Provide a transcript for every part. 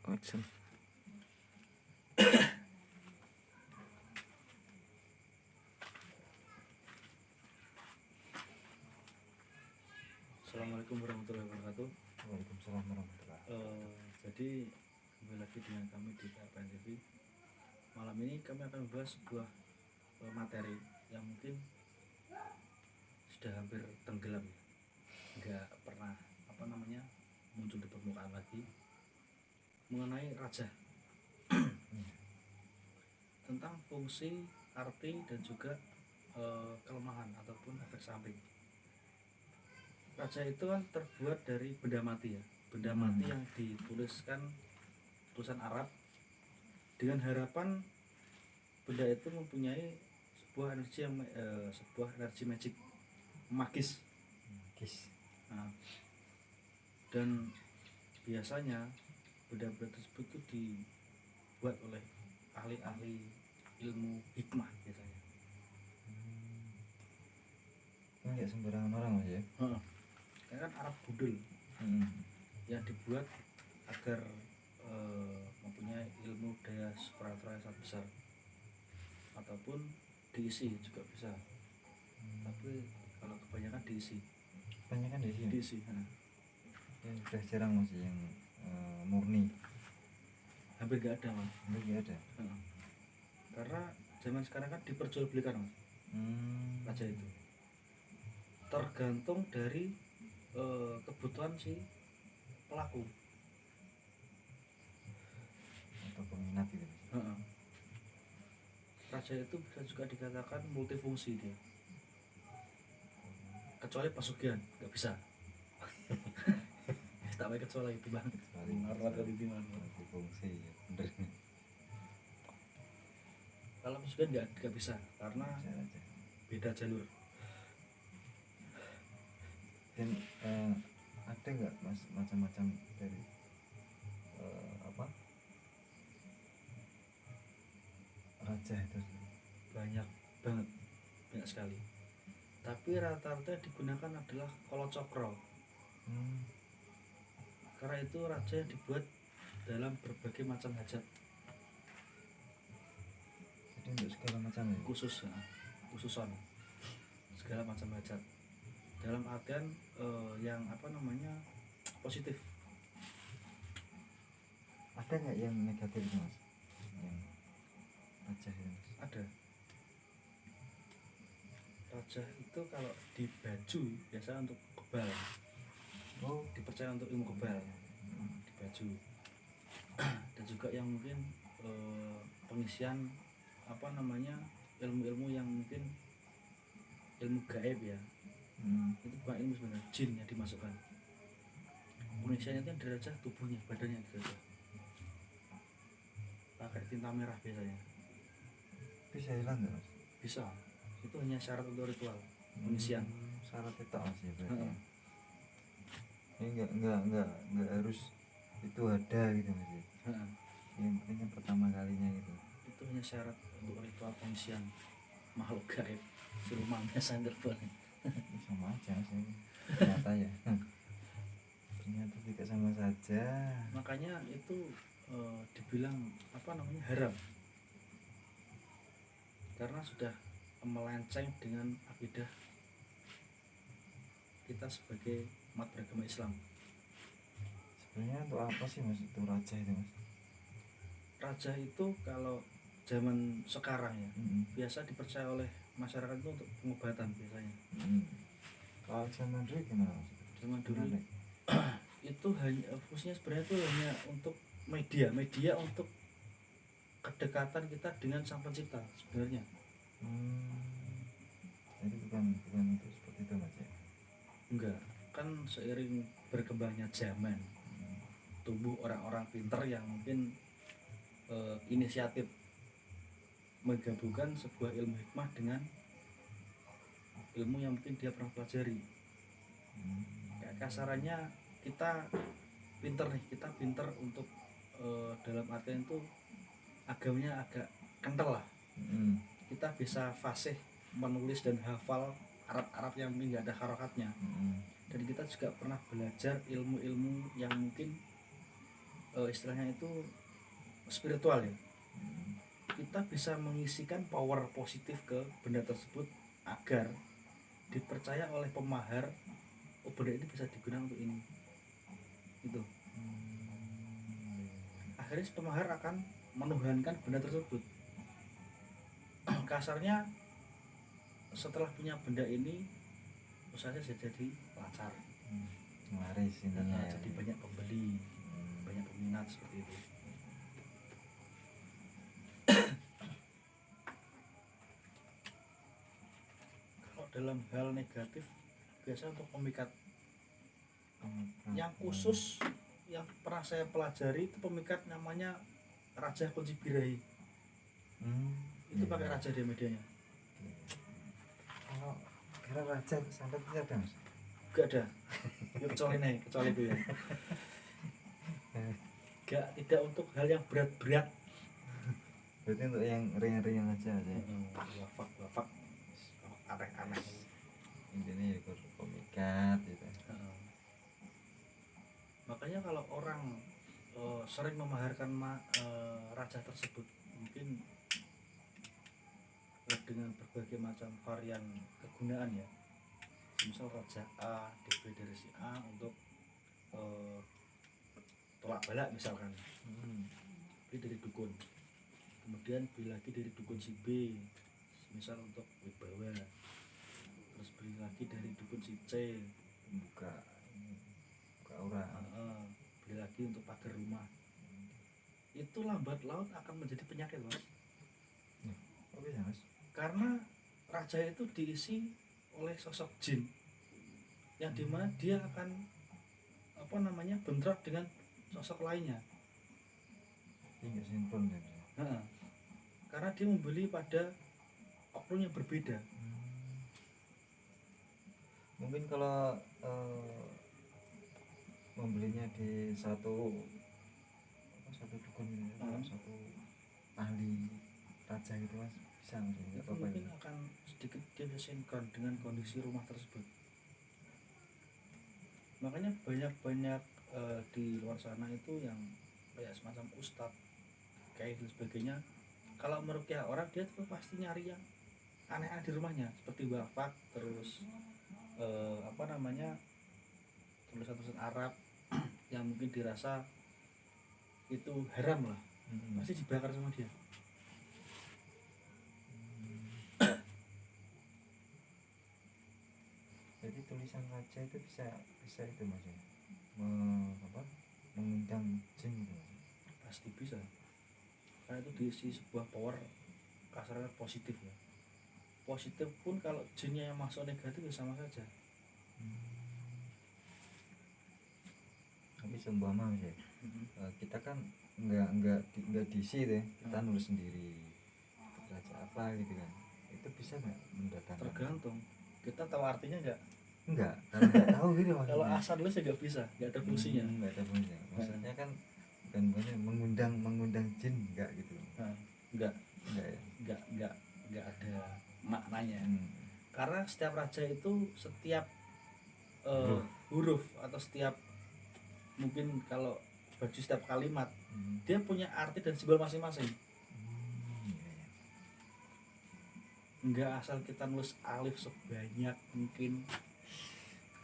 Action. Assalamualaikum warahmatullahi wabarakatuh. Waalaikumsalam warahmatullahi. Jadi kembali lagi dengan kami di KPN TV. Malam ini kami akan membahas sebuah materi yang mungkin sudah hampir tenggelam, nggak pernah muncul di permukaan lagi, mengenai raja. Tentang fungsi, arti dan juga kelemahan ataupun efek samping. Raja itu kan terbuat dari benda mati ya, benda mati yang dituliskan tulisan Arab dengan harapan benda itu mempunyai sebuah energi magic, magis. Nah, dan biasanya benda-benda tersebut itu dibuat oleh ahli-ahli ilmu hikmah biasanya. Enggak sembarangan orang Mas ya. Karena kan Arab budul yang dibuat agar mempunyai ilmu daya supranatural yang sangat besar, ataupun diisi juga bisa. Tapi kalau kebanyakan diisi. Diisi. Ya, sudah jarang Mas yang murni. Hampir nggak ada Mas. Hampir nggak ada. Karena zaman sekarang kan diperjualbelikan Mas. Raja itu tergantung dari kebutuhan si pelaku atau peminat gitu. Raja itu bisa juga dikatakan multifungsi dia, kecuali pesugihan nggak bisa. Tak baik kecuali itu bang. Multifungsi ya bener. Kalau pesugihan nggak bisa karena beda jalur. Dan ada nggak Mas macam-macam dari raja itu? Banyak banget, banyak sekali. Tapi rata-rata digunakan adalah kolocokro. Karena itu raja yang dibuat dalam berbagai macam hajat. Jadi untuk segala macam ya? Khususon segala macam hajat. Dalam artian yang positif. Ada nggak yang negatif Mas? Yang raja itu Mas? Ada. Raja itu kalau di baju biasa untuk kebal. Dipercaya untuk ilmu kebal. Di baju. Dan juga yang mungkin pengisian ilmu-ilmu yang mungkin ilmu gaib ya. Itu bukan ilmu sebenarnya, jin yang dimasukkan. Pengisiannya itu dari raja, tubuhnya, badannya dirajah. Pakai tinta merah biasanya. Bisa hilang nggak Mas? Bisa. Itu hanya syarat untuk ritual pengisian. Syarat itu Mas ya berarti. Ini nggak harus itu ada gitu Mas ya. Yang penting kan pertama kalinya gitu. Itu hanya syarat untuk ritual pengisian makhluk gaib. Siluman biasa terbang. Sama aja sih. Ternyata ya. Ternyata tidak sama saja. Makanya itu dibilang haram. Karena sudah melenceng dengan akidah kita sebagai umat beragama Islam. Sebenarnya untuk apa sih Mas itu raja itu Mas? Raja itu kalau zaman sekarang ya biasa dipercaya oleh masyarakat itu untuk pengobatan biasanya. Kalau zaman dulu gimana Mas? Zaman dulu itu hanya fungsinya sebenarnya itu hanya untuk media untuk kedekatan kita dengan Sang Pencipta sebenarnya. Jadi bukan untuk seperti itu Mas ya? Enggak, kan seiring berkembangnya zaman tumbuh orang-orang pintar yang mungkin inisiatif menggabungkan sebuah ilmu hikmah dengan ilmu yang mungkin dia pernah pelajari. Kayak kasarannya kita pintar untuk dalam artian itu agamanya agak kental lah. Kita bisa fasih menulis dan hafal Arab yang mungkin nggak ada harokatnya. Dan kita juga pernah belajar ilmu-ilmu yang mungkin istilahnya itu spiritual ya, Hmm. kita bisa mengisikan power positif ke benda tersebut agar dipercaya oleh pemahar, oh benda ini bisa digunakan untuk ini itu. Akhirnya si pemahar akan menuhankan benda tersebut. Kasarnya setelah punya benda ini usahanya jadi lancar, Laris intinya ya. jadi banyak pembeli, banyak peminat seperti itu. Kalau dalam hal negatif biasa untuk pemikat yang khusus yang pernah saya pelajari itu pemikat namanya Raja Kunci Birahi. Itu pakai raja dia medianya. Kalau raja sampai tidak ada mas. Gak ada. Ya, kecuali itu ya. Tidak untuk hal yang berat-berat. Berarti untuk yang ringan-ringan aja ya. Wafak aneh-aneh. Intinya ya pemikat gitu. Makanya kalau orang sering memaharkan raja tersebut mungkin dengan berbagai macam varian kegunaan ya, misal raja A DP dari si A untuk tolak balak misalkan, beli dari dukun, kemudian beli lagi dari dukun si B misal untuk wibawa, terus beli lagi dari dukun si C buka aura, beli lagi untuk pagar rumah. Itu lambat laun akan menjadi penyakit mas. Oh bisa mas. Karena raja itu diisi oleh sosok jin yang dimana dia akan bentrok dengan sosok lainnya. Ini sinkron ya. Karena dia membeli pada oknum yang berbeda. Mungkin kalau membelinya di satu dukun ini, satu ahli raja gitu mas, bisa nggak apa-apa Mungkin ya? akan sedikit dia sinkron dengan kondisi rumah tersebut. Makanya banyak di luar sana itu yang kayak semacam ustadz kayak dan sebagainya, kalau meruqyah orang dia tuh pasti nyari yang aneh-aneh di rumahnya seperti wafak, terus tulisan-tulisan Arab yang mungkin dirasa itu haram lah, pasti dibakar sama dia. Jadi tulisan raja itu bisa itu mas ya, mengundang jin gitu mas. Pasti bisa, karena itu diisi sebuah power kasarnya positif ya. Positif pun kalau jinnya yang masuk negatif ya sama saja. Tapi seumpama mas ya, kita kan nggak diisi deh, kita nulis sendiri raja apa gitu kan, itu bisa nggak mendatangkan? Tergantung kita tahu artinya enggak, karena nggak tahu gitu maksudnya. Kalau asal nulis ya nggak bisa, nggak ada fungsinya. Nggak ada fungsinya, maksudnya kan bukan mengundang jin enggak gitu. Enggak Ya. Nggak ada maknanya. Karena setiap raja itu setiap huruf atau setiap mungkin kalau baju setiap kalimat dia punya arti dan simbol masing-masing. Enggak asal kita nulis alif sebanyak mungkin,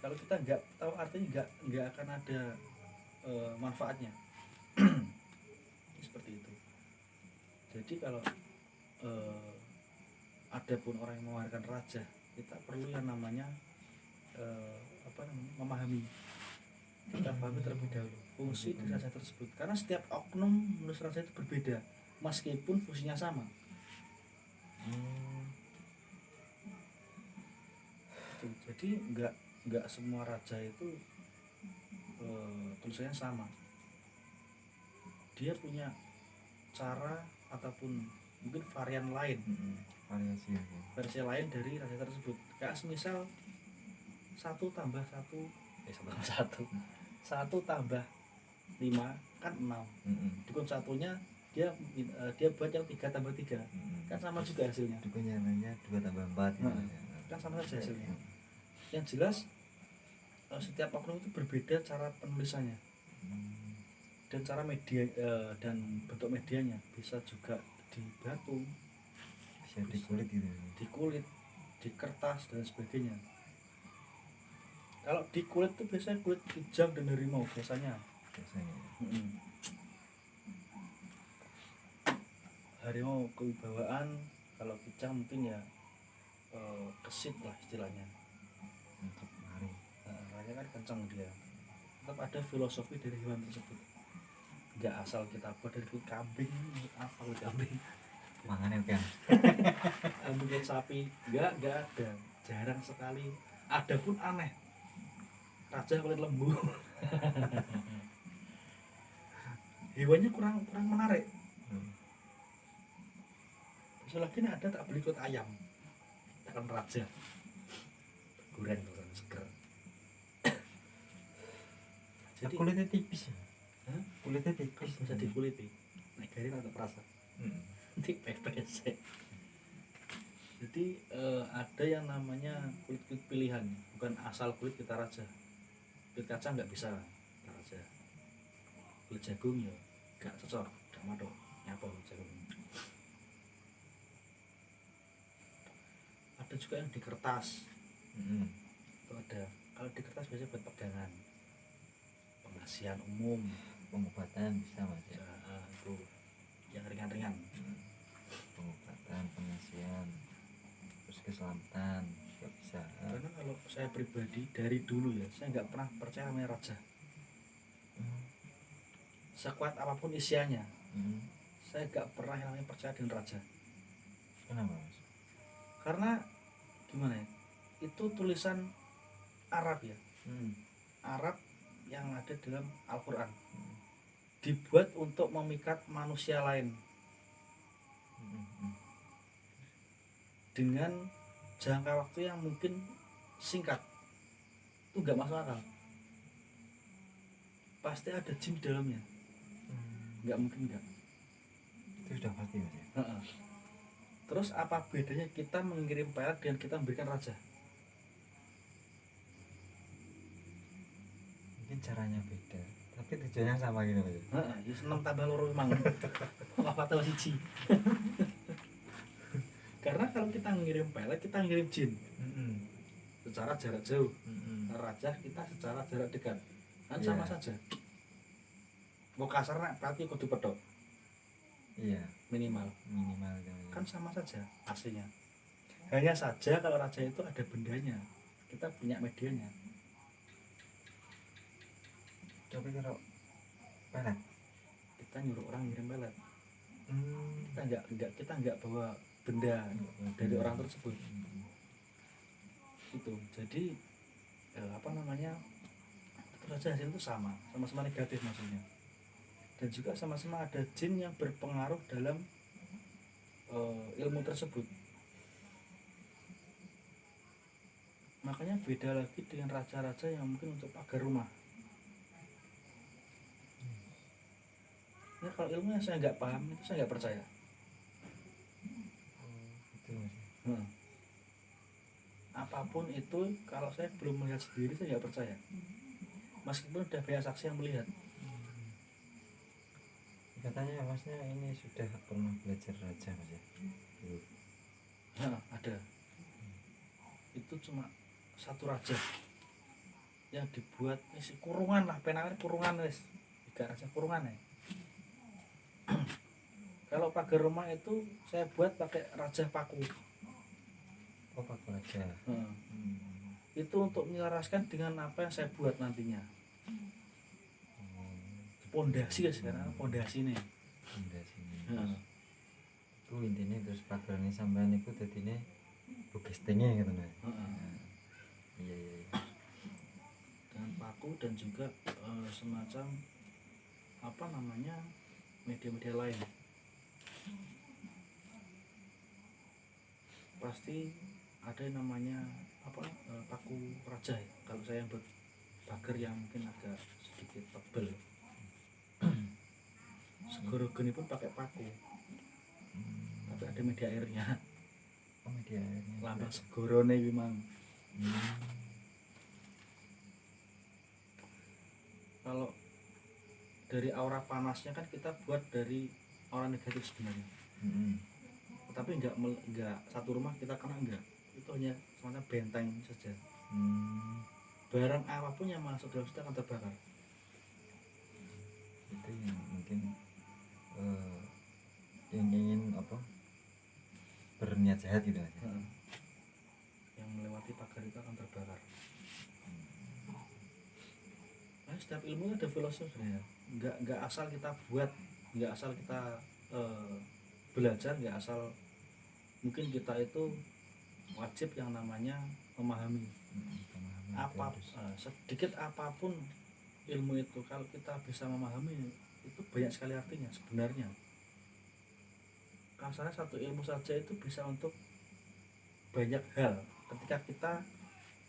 kalau kita nggak tahu artinya nggak akan ada manfaatnya. Seperti itu. Jadi kalau ada pun orang yang mewariskan raja, kita perlu yang namanya memahami. Kita pahami terlebih dahulu fungsi dari raja tersebut, karena setiap oknum menurut raja itu berbeda meskipun fungsinya sama. Jadi nggak semua raja itu tulisannya sama. Dia punya cara ataupun mungkin varian lain, versi lain dari raja tersebut. Kayak semisal 1 tambah 5 kan 6. Dukun satunya dia buat yang 3 tambah 3 kan sama juga hasilnya. Dukunnya namanya 2 tambah 4 kan sama saja hasilnya. Yang jelas setiap oknum itu berbeda cara penulisannya. Dan cara media dan bentuk medianya bisa juga di batu, Bisa di kulit gitu. di kulit, di kertas dan sebagainya. Kalau di kulit tuh biasanya kulit kijang dan harimau biasanya. Biasanya. Harimau kewibawaan, kalau kijang mungkin ya kesit lah istilahnya. Untuk lari. Larinya kan kencang dia. Tetap ada filosofi dari hewan tersebut. Nggak asal kita buat dari kulit kambing, apa kulit kambing? Mangannya kan. Kulit sapi, nggak ada, jarang sekali. Ada pun aneh. Raja kulit lembu. Hewannya kurang menarik. Besok lagi nih ada tak beli kulit ayam, takkan raja. Goreng seger. Jadi kulitnya tipis ya. Kulitnya tipis. bisa dikuliti. Nek garing atau perasa. Nanti pepes. Jadi ada yang namanya kulit pilihan, bukan asal kulit kita raja. Kulit kacang nggak bisa kita raja. Kulit jagung ya nggak cocok, nggak madok, nyapa jagung. Ada juga yang di kertas. Itu ada. Kalau di kertas biasanya buat pegangan, pengasihan umum, Pengobatan bisa mas ya. itu yang ringan-ringan. Pengobatan, pengasihan, terus keselamatan juga bisa. Karena kalau saya pribadi dari dulu ya, saya nggak pernah percaya namanya raja. Sekuat apapun isiannya, saya nggak pernah yang namanya percaya dengan raja. Kenapa mas? Karena gimana ya? Itu tulisan Arab ya. Arab yang ada dalam Al-Quran. Dibuat untuk memikat manusia lain. Dengan jangka waktu yang mungkin singkat. Itu nggak masuk akal. Pasti ada jin di dalamnya. Nggak mungkin nggak. Itu sudah pasti mas ya. Terus apa bedanya kita mengirim pelet dengan kita memberikan raja? Mungkin caranya beda, tapi tujuannya sama gitu mas ya. Ya seneng tambah loro memang. Apa tahu siji. Karena kalau kita ngirim pelet, kita ngirim jin secara jarak jauh. Raja kita secara jarak dekat. Kan sama saja. Mau kasar nek pelet kudu pedhot. Iya. Minimal Kan kan sama saja aslinya. Hanya saja kalau raja itu ada bendanya, kita punya medianya. tapi kalau pelet Kita nyuruh orang ngirim pelet, kita nggak bawa benda dari orang tersebut. Itu jadi apa namanya, raja hasil itu sama-sama negatif maksudnya. Dan juga sama-sama ada jin yang berpengaruh dalam ilmu tersebut. Makanya beda lagi dengan raja-raja yang mungkin untuk pagar rumah. Nah, kalau ilmunya saya nggak paham, itu saya nggak percaya. itu mas ya. Apapun itu, kalau saya belum melihat sendiri, saya nggak percaya. Meskipun ada banyak saksi yang melihat. Katanya masnya ini sudah pernah belajar raja mas ya. Ada. Itu cuma satu raja yang dibuat isi kurungan lah, penangan kurungan wis. Tiga raja kurungan ya. Kalau pagar rumah itu saya buat pakai raja paku. Oh paku raja. Itu untuk menyelaraskan dengan apa yang saya buat nantinya. Pondasi ya sekarang, pondasi nih. Pondasi ini. Itu intinya terus pagarnya sampean itu dadine bugestenge gitu nah. Iya. Dengan paku dan juga semacam apa namanya, media-media lain. Pasti ada yang namanya apa, paku raja ya. Kalau saya buat pagar yang mungkin agak sedikit tebal. Segoro geni pun pakai paku. Tapi ada media airnya. Oh media airnya. Lambang segorone memang. Kalau dari aura panasnya kan kita buat dari aura negatif sebenarnya. Tapi enggak satu rumah kita kena, enggak, itu hanya semacam benteng saja. Barang apapun yang masuk dalam situ akan terbakar. Itu yang mungkin yang ingin apa berniat jahat gitu aja. Yang melewati pagar itu akan terbakar. Nah, setiap ilmu ada filosofi sebenarnya. Enggak asal kita buat, enggak asal kita belajar, enggak asal. Mungkin kita itu wajib yang namanya memahami sedikit apapun ilmu itu. Kalau kita bisa memahami itu banyak sekali artinya sebenarnya. Kasarnya satu ilmu saja itu bisa untuk banyak hal ketika kita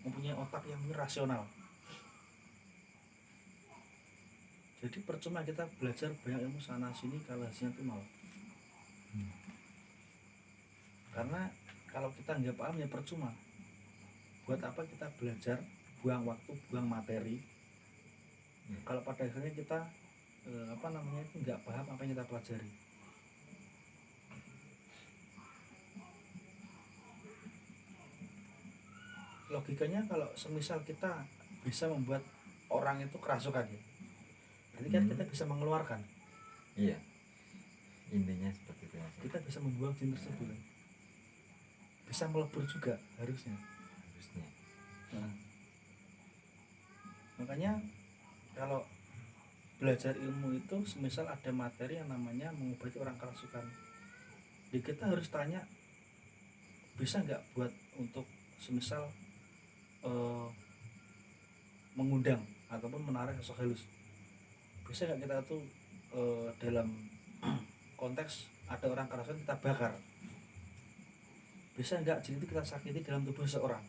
mempunyai otak yang rasional. Jadi percuma kita belajar banyak ilmu sana sini kalau hasilnya itu nol. Karena kalau kita nggak paham ya percuma. Buat apa kita belajar, buang waktu, buang materi, kalau pada akhirnya kita nggak paham apa yang kita pelajari. Logikanya kalau semisal kita bisa membuat orang itu kerasukan ya, berarti kan kita bisa mengeluarkan. Iya, intinya seperti itu aja. Kita bisa membuang jin tersebut, bisa melebur juga harusnya. Nah, makanya kalau belajar ilmu itu semisal ada materi yang namanya mengobati orang kerasukan, kita harus tanya, bisa nggak buat untuk semisal mengundang ataupun menarik sosok halus, bisa nggak kita tuh dalam konteks ada orang kerasukan kita bakar, bisa nggak jin itu kita sakiti dalam tubuh seseorang.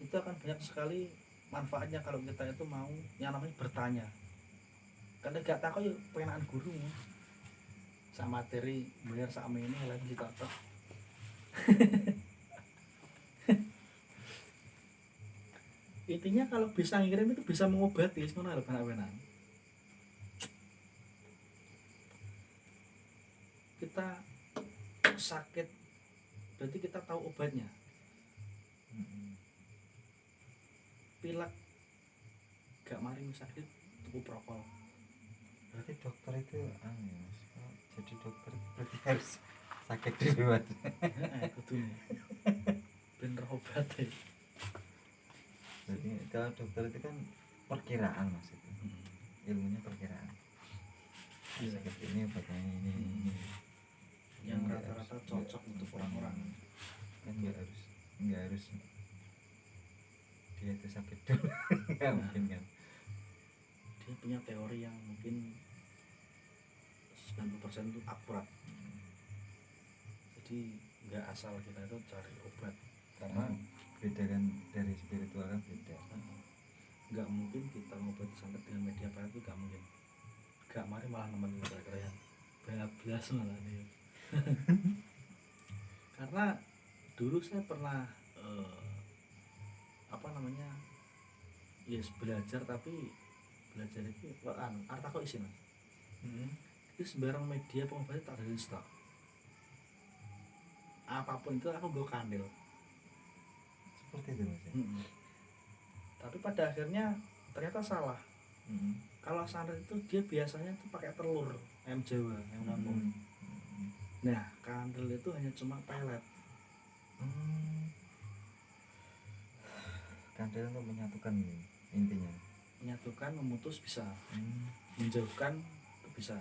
Itu akan banyak sekali manfaatnya kalau kita itu mau yang namanya bertanya. Kalau gak takut yuk pengenaan guru sama materi bayar sama ini lagi kita tak. Intinya kalau bisa ngirim itu bisa mengobati sebenarnya benar-benar. Kita sakit berarti kita tahu obatnya. Pilek gak mari sakit tuku prokol. Berarti dokter itu jadi dokter berarti harus sakit duluan. Kudune. Bener obat ya. Jadi kalau dokter itu kan perkiraan maksudnya. Ilmunya perkiraan. Sakit ini obatnya ini. Yang rata-rata cocok untuk orang-orang. Kan nggak harus dia itu sakit dulu. Nggak mungkin kan. Dia punya teori yang mungkin 90% itu akurat. Jadi nggak asal kita itu cari obat, karena beda kan, dari spiritual kan beda. Nggak mungkin kita ngobati santet dengan media pahit itu nggak mungkin. Nggak mari malah nemenin kira-kira bablas malah nih. Karena dulu saya pernah belajar, tapi belajar itu arta kok isi mas. Itu sembarang media pengobatan tak ada di stok. Apapun itu aku gue kandil. Seperti itu mas. Tapi pada akhirnya ternyata salah. Kalau santet itu dia biasanya tuh pakai telur ayam Jawa, ayam kampung. Nah, kandil itu hanya cuma pelet. Kandil untuk menyatukan intinya. Menyatukan, memutus bisa, menjauhkan itu bisa.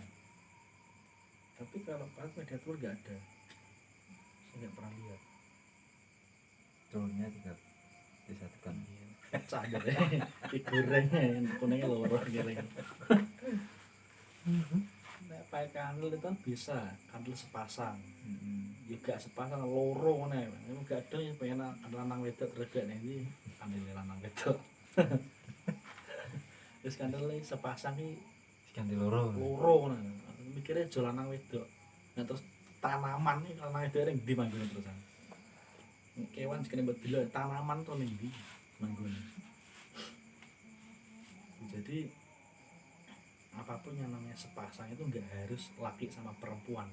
Tapi kalau pas media telur nggak ada, saya nggak pernah lihat. Telurnya tidak disatukan. Pecah gitu ya, digorengnya yang kuningnya loro gitu. Nah, pakai kandil itu kan bisa, kandil sepasang. Juga sepasang loro nih, ini gak ada yang pengen lanang wedok terus nih kandil lanang wedok. Terus kandil sepasang nih, kandil loro nih, mikirnya jual lanang wedok. Nah terus tanaman nih lanang wedok yang di manggung terusan. Kewan sekali buat dulu tanaman tuh nih di manggung. Jadi apapun yang namanya sepasang itu nggak harus laki sama perempuan.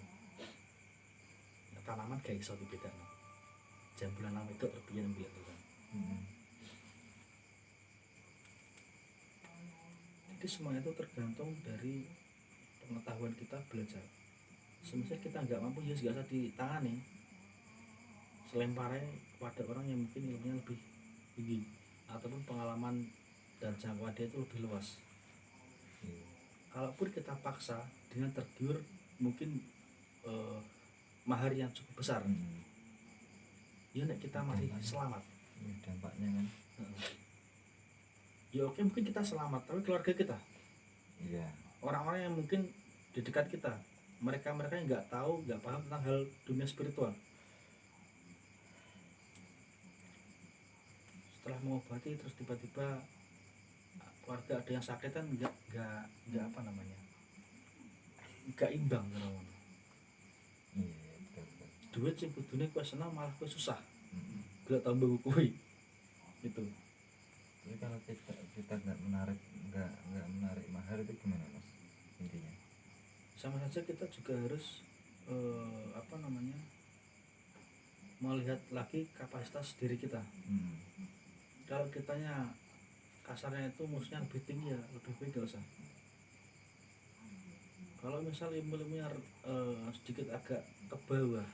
Tanaman gak iso dibedakno. Jambulan nang wedok terbiyen mbiyen to kan. Jadi semua itu tergantung dari pengetahuan kita belajar. Semisal kita nggak mampu ya nggak usah ditangani, selemparnya kepada orang yang mungkin ilmunya lebih tinggi ataupun pengalaman dan jangkauan dia itu lebih luas. Kalaupun kita paksa dengan tergiur mungkin mahar yang cukup besar, ya nek kita masih selamat. Dampaknya kan. Ya oke, mungkin kita selamat, tapi keluarga kita, Iya. orang-orang yang mungkin di dekat kita, mereka yang nggak tahu, nggak paham tentang hal dunia spiritual, setelah mengobati terus tiba-tiba keluarga ada yang sakit kan nggak apa namanya, nggak imbang kan. Iya, betul. Duit sih kudune kowe senang malah kowe susah. Gak tambah kowe itu. Jadi kalau kita nggak menarik mahar itu gimana mas intinya? Sama saja kita juga harus apa namanya, melihat lagi kapasitas diri kita. Kalau kitanya kasarnya itu musuhnya lebih tinggi ya lebih baik gak usah. Kalau misal ilmu-ilmunya sedikit agak ke bawah,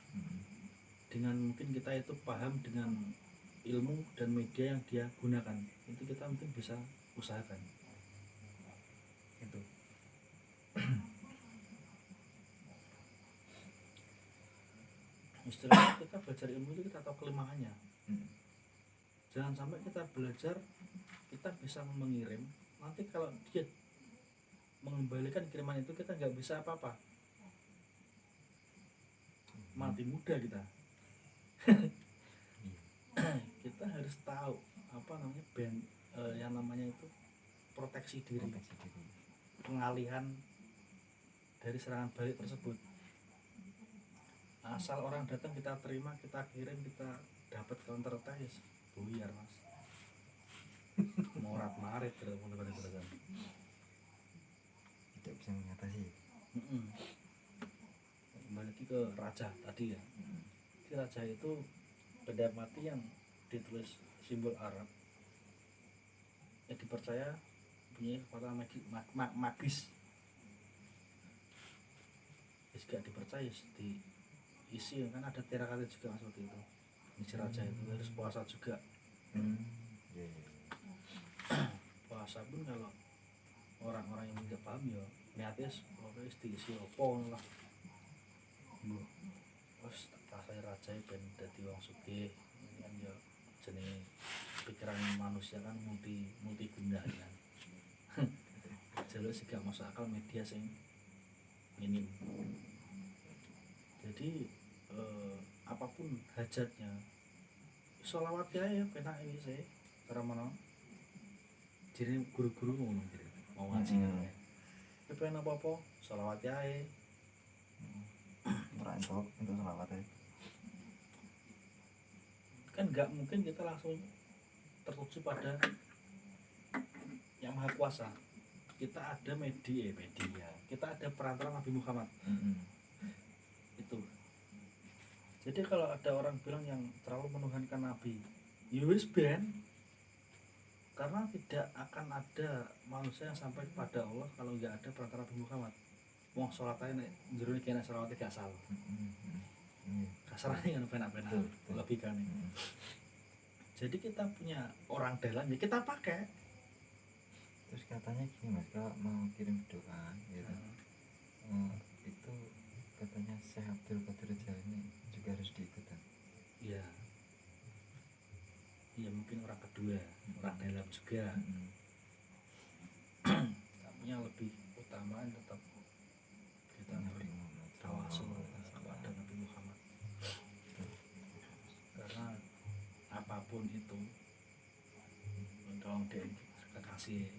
dengan mungkin kita itu paham dengan ilmu dan media yang dia gunakan, itu kita mungkin bisa usahakan itu. Istilahnya kita belajar ilmu itu kita tahu kelemahannya. Jangan sampai kita belajar kita bisa mengirim, nanti kalau dia mengembalikan kiriman itu kita nggak bisa apa-apa, mati muda kita. Kita harus tahu apa namanya yang namanya itu proteksi diri, pengalihan dari serangan balik tersebut. Asal orang datang kita terima, kita kirim, kita dapat counter attack, buyar mas. Morat marit terus. Tidak bisa mengatasi. Kembali lagi ke raja tadi ya. Di raja itu benda mati yang ditulis simbol Arab yang dipercaya punya kekuatan magis. Gak dipercaya diisi kan ada terakat juga mas waktu itu. Isi raja itu harus puasa juga. Puasa pun kalau orang-orang yang tidak paham ya niatnya pokoknya diisi opong lah. Terus rasanya raja ben dadi wong sugih kan ya jenenge pikiran manusia kan multi guna kan. Jalur sih gak masuk akal media sing minim. Jadi apapun hajatnya sholawat ya penak ini saya cara mana jadi guru-guru ngono gitu mau ngaji ya pengen apa-apa sholawat ya Merantau untuk sholawat ya kan nggak mungkin kita langsung tertuju pada yang maha kuasa. Kita ada media kita ada perantara Nabi Muhammad. Itu jadi kalau ada orang bilang yang terlalu menuhankan Nabi yus ben, karena tidak akan ada manusia yang sampai kepada Allah kalau nggak ada perantara Nabi Muhammad. Wong sholat aja nek jero iki nek sholawate gak salah. Kasarane ngono penak-penak logikane. Jadi kita punya orang dalam ya kita pakai. Terus katanya gini mas, kalau mau kirim doa gitu, itu katanya Syekh Abdul Qadir Jailani juga harus diikutan. Iya. Iya mungkin orang kedua, orang dalam juga. Tapi yang lebih utama tetap kita bertawasul kepada Nabi Muhammad. Karena apapun itu tolong dia kekasih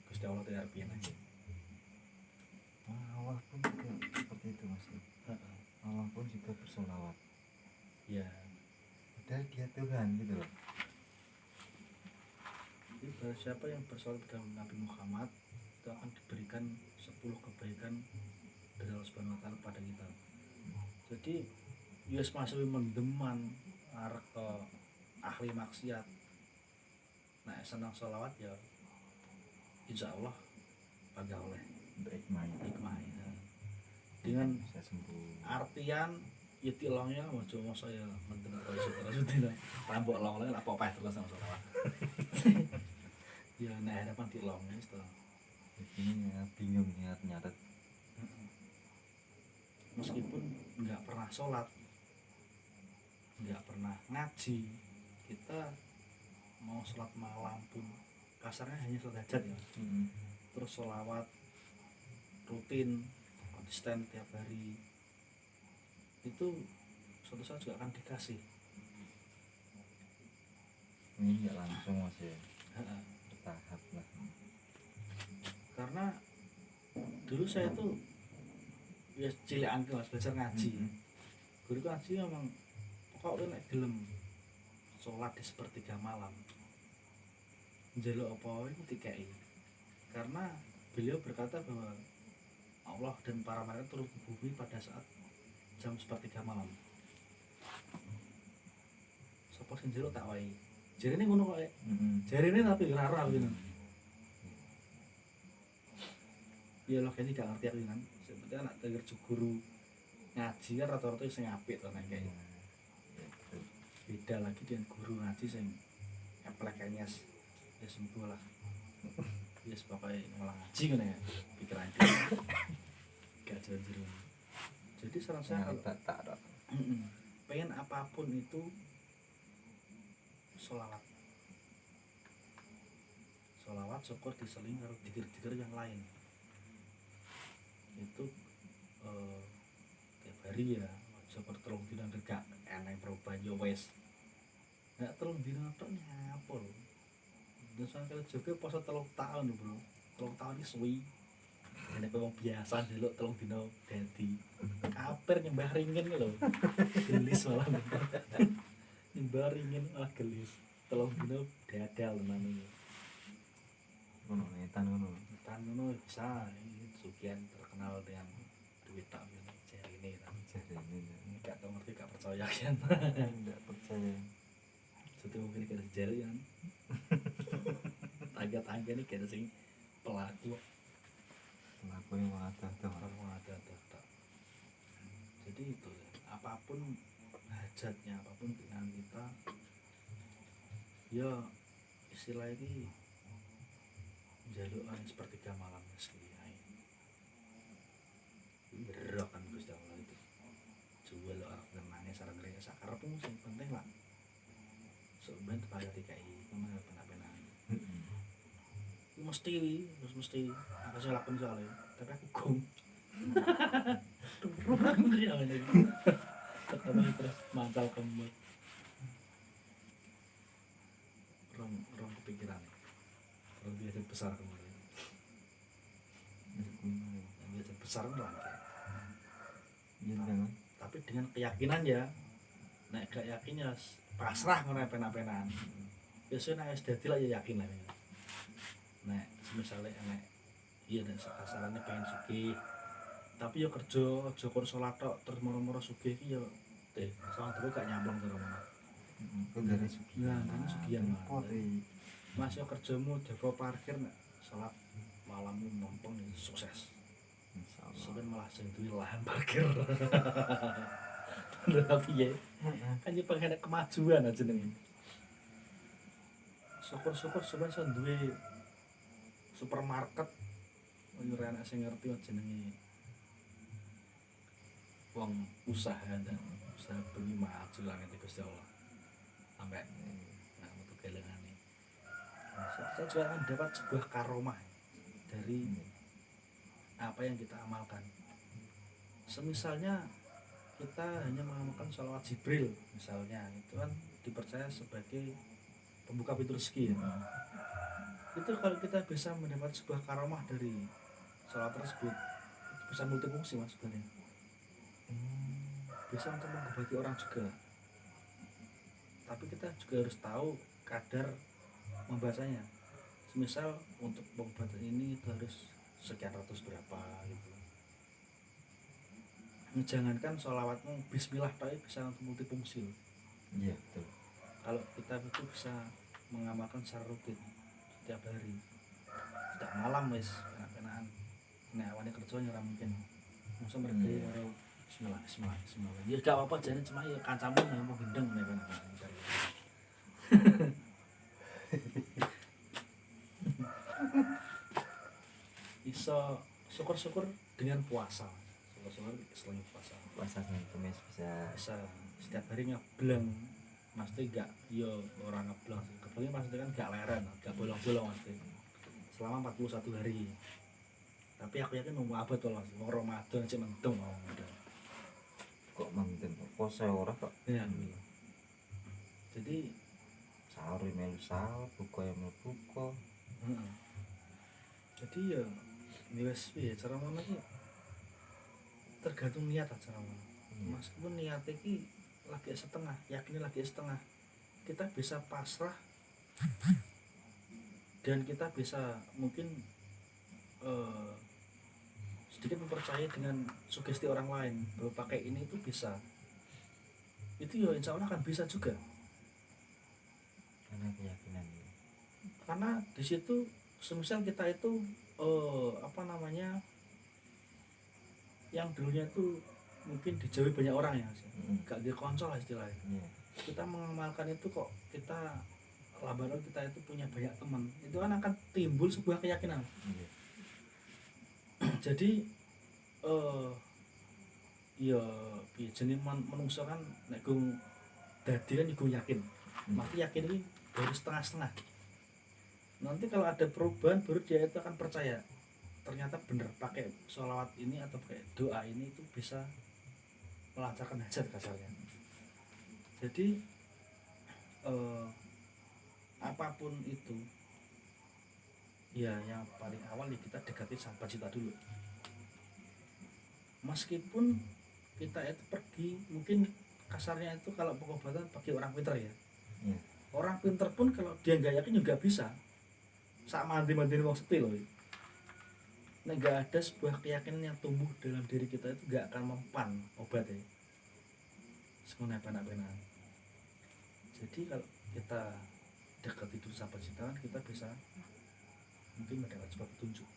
Gusti Allah tidak pian aja. Allah pun juga seperti itu mas. Allah pun juga bersolawat. Ya. Padahal dia Tuhan gitu loh. Jadi siapa yang bersolawat kepada Nabi Muhammad itu akan diberikan 10 kebaikan dari Allah Subhanahu wa taala pada kita. Jadi yes masih mendeman arek ke ahli maksiat. Nah, senang sholawat ya insya Allah pada oleh hikmah ya. Dengan bisa sembuh. artian ya tilongnya ojo masa ya menten terus dina rambok long-long lah apa terus sama sholawat. Ya nek harapan tilongnya itu. Ini ya bingung ya nyatet. Meskipun nggak pernah sholat, nggak pernah ngaji, kita mau sholat malam pun kasarnya hanya sholat hajat ya. Terus sholawat rutin konsisten tiap hari itu suatu saat juga akan dikasih. Ini nggak langsung mas ya, bertahap lah. Karena dulu saya tuh ya cilikan mas belajar ngaji. Guru ngaji memang pokoknya nek gelem sholat di sepertiga malam njaluk apa itu dikai. Karena beliau berkata bahwa Allah dan para malaikat turun ke bumi pada saat jam sepertiga malam. Sapa sing njaluk tak wae. Jarine ngono kok. Jarine tapi ora ora gitu. Ya lo kayaknya gak ngerti aku kan. Sebetulnya anak denger guru ngaji kan rata-rata sing apik to nek kayak. Beda lagi dengan guru ngaji sing eplek nyes. Ya sembuh lah. Ya pokoknya malah ngaji kan ya pikiran dia. Gak jero. Jadi saran saya kalau tak pengen apapun itu sholawat syukur diseling karo dikir-dikir yang lain itu tiap hari ya syukur telung dina gak eneng perubahan yo wes gak telung dina tok nyapul terus kalau juga poso 3 tahun bro 3 tahun ini suwi ini memang biasa dulu telung dina dadi kaper nyembah ringin lho gelis malah nyembah ringin malah gelis telung dina dadal tenan ngono netan ngono bisa Sugian terkenal dengan duit tak jari ini gak tau ngerti gak percaya kan enggak percaya jadi mungkin kita jari kan tangga ini kita sing pelaku yang ada jadi itu apapun hajatnya apapun keinginan kita ya istilah ini jalukan sepertiga malam meski berok kan Gusti Allah itu jual orang tenangnya sarang mereka sakarepmu sing penting lah sebenarnya pada TKI kemana pernah mesti aku sih lakukan soalnya tapi aku gong terus mancal kembali rong kepikiran rong biasa besar kembali yang biasa besar lah tapi dengan keyakinan ya nek gak yakin ya pasrah ngono penak-penakan biasanya nek wis dadi lah ya yakin lah nek misalnya nek iya nek asalane pengen sugih tapi ya kerja aja kon salat tok terus moro-moro sugih iki ya soal terus gak nyambung terus kok dari sugihan sugihan mas yo kerjamu jaga parkir nek salat malammu mompong sukses insyaallah sebenarnya malah sing duwe lahan parkir tapi ya kan ya pengen ada kemajuan aja nih syukur-syukur sebenarnya duwe supermarket ora enak sing ngerti jenenge wong usaha dan usaha beli maju lah ngerti Gusti Allah sampai nah metu gelengane saya juga akan dapat sebuah karomah dari apa yang kita amalkan semisalnya kita hanya mengamalkan sholawat Jibril misalnya itu kan dipercaya sebagai pembuka pintu rezeki ya itu kalau kita bisa mendapat sebuah karomah dari sholawat tersebut itu bisa multifungsi mas sebenarnya bisa untuk mengobati orang juga tapi kita juga harus tahu kadar membacanya semisal untuk pengobatan ini itu harus sekian ratus berapa gitu. Jangankan sholawatmu bismillah tapi bisa untuk multifungsi loh. Iya betul. Kalau kita itu bisa mengamalkan secara rutin setiap hari, setiap malam wis enak-enakan nek awane kerja ya ora mungkin masa mergi karo bismillah bismillah bismillah ya gak apa-apa jane cuma ya kancamu nang mau gendeng nek enak-enakan iso syukur-syukur dengan puasa, syukur-syukur selain puasa Puasa Senin Kamis bisa. bisa setiap hari ngebleng, mesti gak yo orang ngebleng sih, keblengnya maksudnya kan gak leren, gak bolong-bolong mesti selama 41 hari. Tapi aku yakin mau abad tuh mas, mau Ramadan aja mentung mau udah. Kok menten puasa ora kok. Ya, jadi Sahur melu sahur, buka ya melu buka. jadi ya wes piye cara ngono iki tergantung niat aja ngono. Meskipun niat iki lagi setengah, yakinnya lagi setengah, kita bisa pasrah dan kita bisa mungkin sedikit mempercayai dengan sugesti orang lain bahwa pakai ini itu bisa, itu ya insya Allah akan bisa juga Karena keyakinan ya. karena di situ semisal kita itu apa namanya yang dulunya itu mungkin dijauhi banyak orang ya, gak dikonsol lah istilahnya. Iya. Kita mengamalkan itu kok kita lambaran kita itu punya banyak teman, itu kan akan timbul sebuah keyakinan. Iya. Jadi ya jenis menungso kan nek gung dadi kan gung yakin, mesti yakin ini baru setengah-setengah. Nanti kalau ada perubahan baru dia itu akan percaya ternyata bener pakai sholawat ini atau pakai doa ini itu bisa melancarkan hajat kasarnya. Jadi apapun itu ya yang paling awal ya kita dekati sang pencipta dulu. Meskipun kita itu pergi mungkin kasarnya itu kalau pengobatan bagi orang pintar ya. Iya. Orang pintar pun kalau dia nggak yakin juga bisa. Sak mandi-mandi wong sepi loh. Nek nggak ada sebuah keyakinan yang tumbuh dalam diri kita itu nggak akan mempan obatnya. Semuanya benar-benar. Jadi kalau kita dekat itu sampai cintaan kita bisa mungkin mendapat sebuah petunjuk.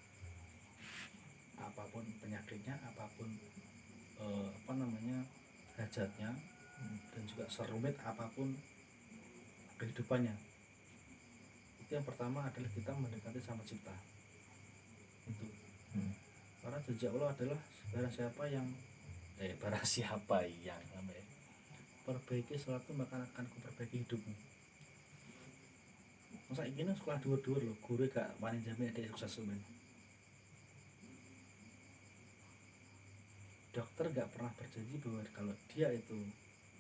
Apapun penyakitnya, apapun apa namanya hajatnya, dan juga serumit apapun kehidupannya. Itu yang pertama adalah kita mendekati sama cipta itu. Karena sejak Allah adalah barang siapa yang namanya perbaiki sesuatu maka akan kuperbaiki hidupmu. Masa ini sekolah dua-dua loh, guru gak wani jamin ada sukses sebenarnya. Dokter gak pernah berjanji bahwa kalau dia itu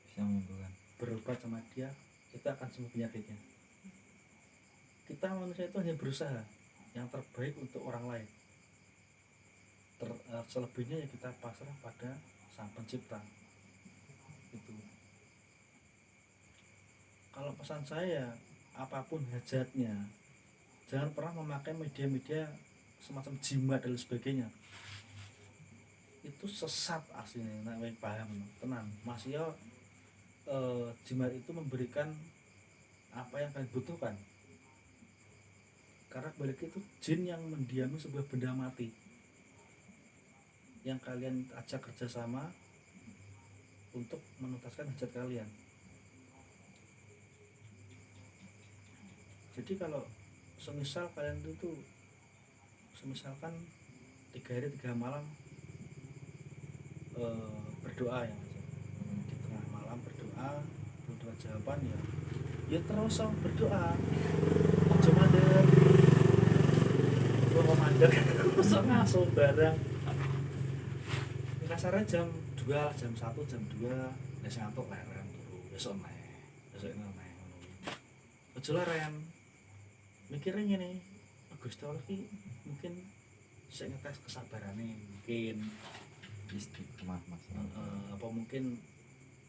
Bisa menyembuhkan. berobat sama dia itu akan sembuh penyakitnya. Kita manusia itu hanya berusaha yang terbaik untuk orang lain. Selebihnya ya kita pasrah pada sang pencipta itu. Kalau pesan saya, apapun hajatnya jangan pernah memakai media-media semacam jimat dan sebagainya. Itu sesat aslinya, nak paham tenang mas yo. Jimat itu memberikan apa yang kalian butuhkan, karena balik itu jin yang mendiami sebuah benda mati yang kalian ajak kerjasama untuk menuntaskan hajat kalian. Jadi kalau semisal kalian itu semisalkan 3 hari 3 malam berdoa ya mas, di tengah malam berdoa belum dapat jawaban ya terus berdoa aja mandek gua mandek terus ngasuh barang kasarnya jam 2 jam 1 jam 2 wis ngantuk leren turu besok naik aja leren mikirnya gini Gusti Allah ki mungkin saya ngetes kesabarannya mungkin Istiqomah mas. apa mungkin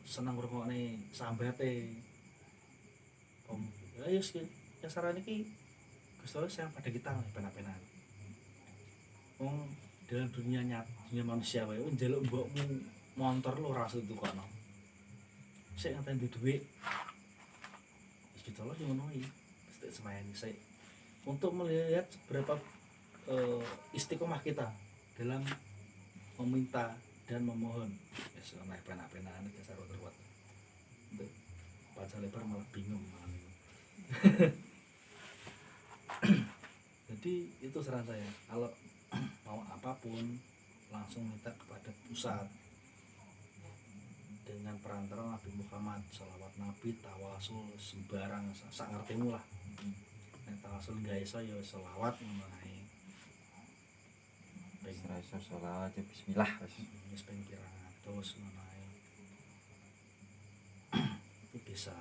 senang ngrungokne sambate ya saran iki Gusti Allah sayang pada kita benar-benar wong dalam dunia manusia wae njaluk mbokmu motor lo ora usah tukono sik ngenteni duit wis ditolak yo ngono iki mesti semayani sik untuk melihat seberapa istiqomah kita dalam meminta dan memohon ya naik pena-penaan dasar terkuat untuk baca lebar malah bingung malah jadi itu saran saya kalau mau apapun langsung minta kepada pusat dengan perantara Nabi Muhammad sholawat Nabi tawasul sembarang sak ngertimu lah nek tawasul gak iso ya sholawat ngono ae Iso sholawat ya bismillah wis ping pirang atus ngono ae itu bisa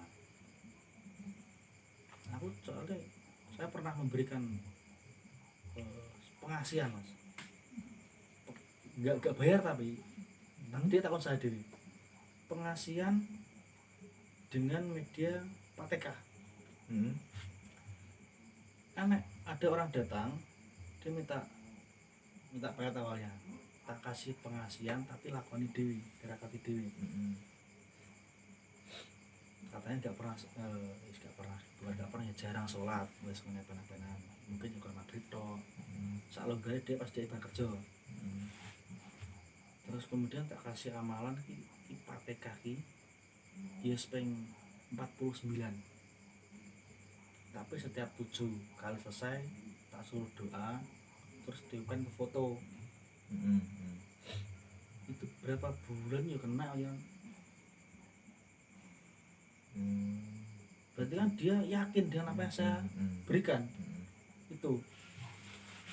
aku soalnya saya pernah memberikan pengasihan mas nggak bayar tapi dia takon saya diri pengasihan dengan media Patekah aneh ada orang datang dia minta paket awalnya tak kasih pengasihan tapi lakoni dewi gerakati dewi katanya nggak pernah bukan nggak pernah ya jarang sholat wes pena-penaan mungkin juga maghrib toh sak longgare dia pas dia kerja terus kemudian tak kasih amalan ki Patekah ki ya peng 49 tapi setiap 7 kali selesai tak suruh doa terus tiupkan ke foto itu berapa bulan ya kena yang berarti kan dia yakin dengan apa yang saya berikan itu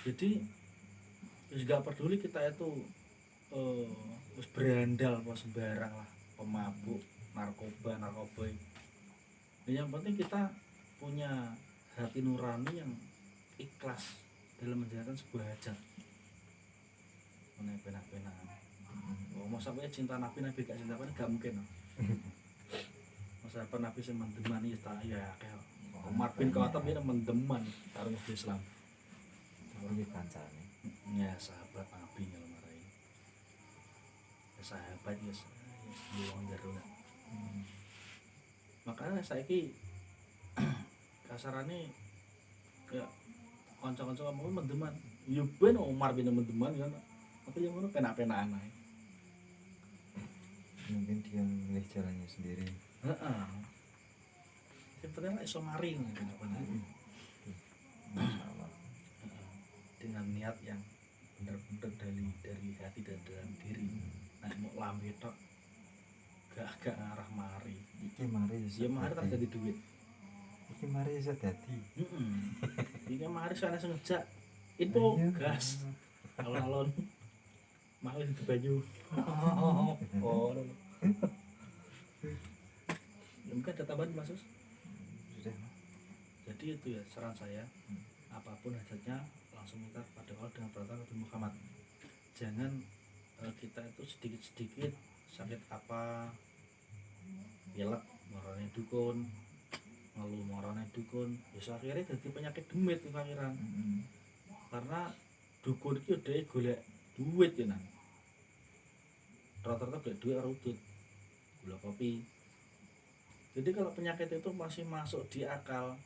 jadi juga peduli kita itu berandal mau sembarang lah pemabuk narkoba yang penting kita punya hati nurani yang ikhlas dalam menjalankan sebuah hajat penak-penakan masa punya cinta Nabi gak cinta Nabi gak mungkin masa apa Nabi sih mendeman ya kayak Umar bin Khattab ini mendeman karo Islam ini kancane ya sahabat Nabi ngelmarain ya sahabat ya wong jero makanya saiki kasarane kayak kanca-kanca mau mendeman ya ben Umar bin mendeman ya tapi yang ngono penak-penakan ae mungkin dia memilih jalannya sendiri sebenarnya iso maring dengan niat yang benar-benar dari hati dan dalam diri nah mau lambe tok gak ngarah mari iki mari ya mari tak dadi duit iki mari iso dadi iki mari sana ngejak info gas alon-alon mau di baju mungkin ada tambahan Mas Sus? Sudah. Jadi itu ya saran saya apapun hajatnya langsung minta kepada Allah dengan perantara Nabi Muhammad jangan kita itu sedikit-sedikit sakit apa pilek marane dukun ngeluh marane dukun bisa akhirnya jadi penyakit demit di pangeran karena dukun itu dia golek duit ya nang rata-rata golek duit rutut gula kopi jadi kalau penyakit itu masih masuk di akal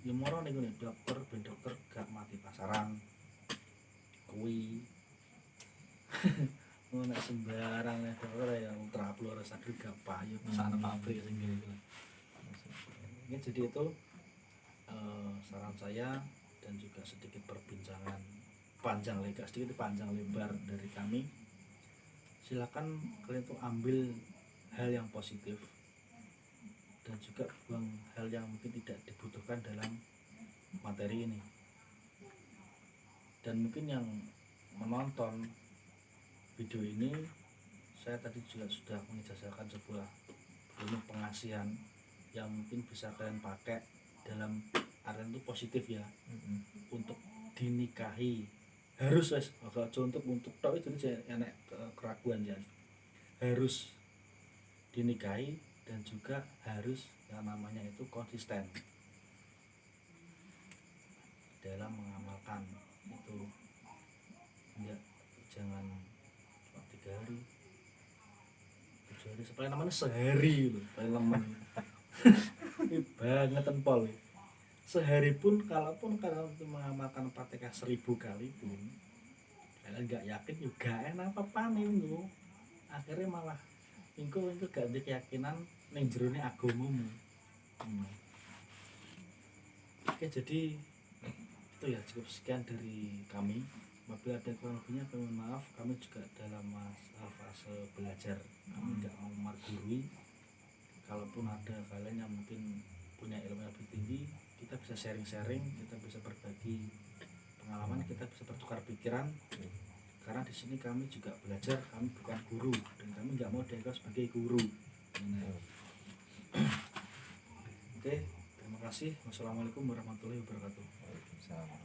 ya moro nih dokter ben dokter gak mati pasaran kuwi ngono sembarang ya dokter ya ultra plur sakit gak payu sana pabrik sing ngene ini jadi itu saran saya dan juga sedikit perbincangan panjang lebar dari kami silakan kalian tuh ambil hal yang positif dan juga buang hal yang mungkin tidak dibutuhkan dalam materi ini dan mungkin yang menonton video ini saya tadi juga sudah mengijazahkan sebuah ilmu pengasihan yang mungkin bisa kalian pakai dalam artian itu positif ya untuk dinikahi harus wes untuk tok itu enak keraguan ya harus dinikahi dan juga harus yang namanya itu konsisten dalam mengamalkan itu enggak, jangan cuma 3 hari 7 hari paling namanya sehari loh paling lama ini banget pol sehari pun kalaupun kalian itu mengamalkan Fatihah 1000 kali pun kalian nggak yakin juga enak apa nih minggu akhirnya malah minggu gak ada keyakinan ning jerone agamamu. Oke, jadi itu ya cukup sekian dari kami. Apabila ada kurang lebihnya kami maaf, kami juga dalam masa fase belajar, kami nggak mau menggurui. Kalaupun ada kalian yang mungkin punya ilmu yang lebih tinggi, kita bisa sharing-sharing, kita bisa berbagi pengalaman, kita bisa bertukar pikiran. Karena di sini kami juga belajar, kami bukan guru dan kami nggak mau dianggap sebagai guru. Oke, terima kasih. Wassalamualaikum warahmatullahi wabarakatuh. Waalaikumsalam.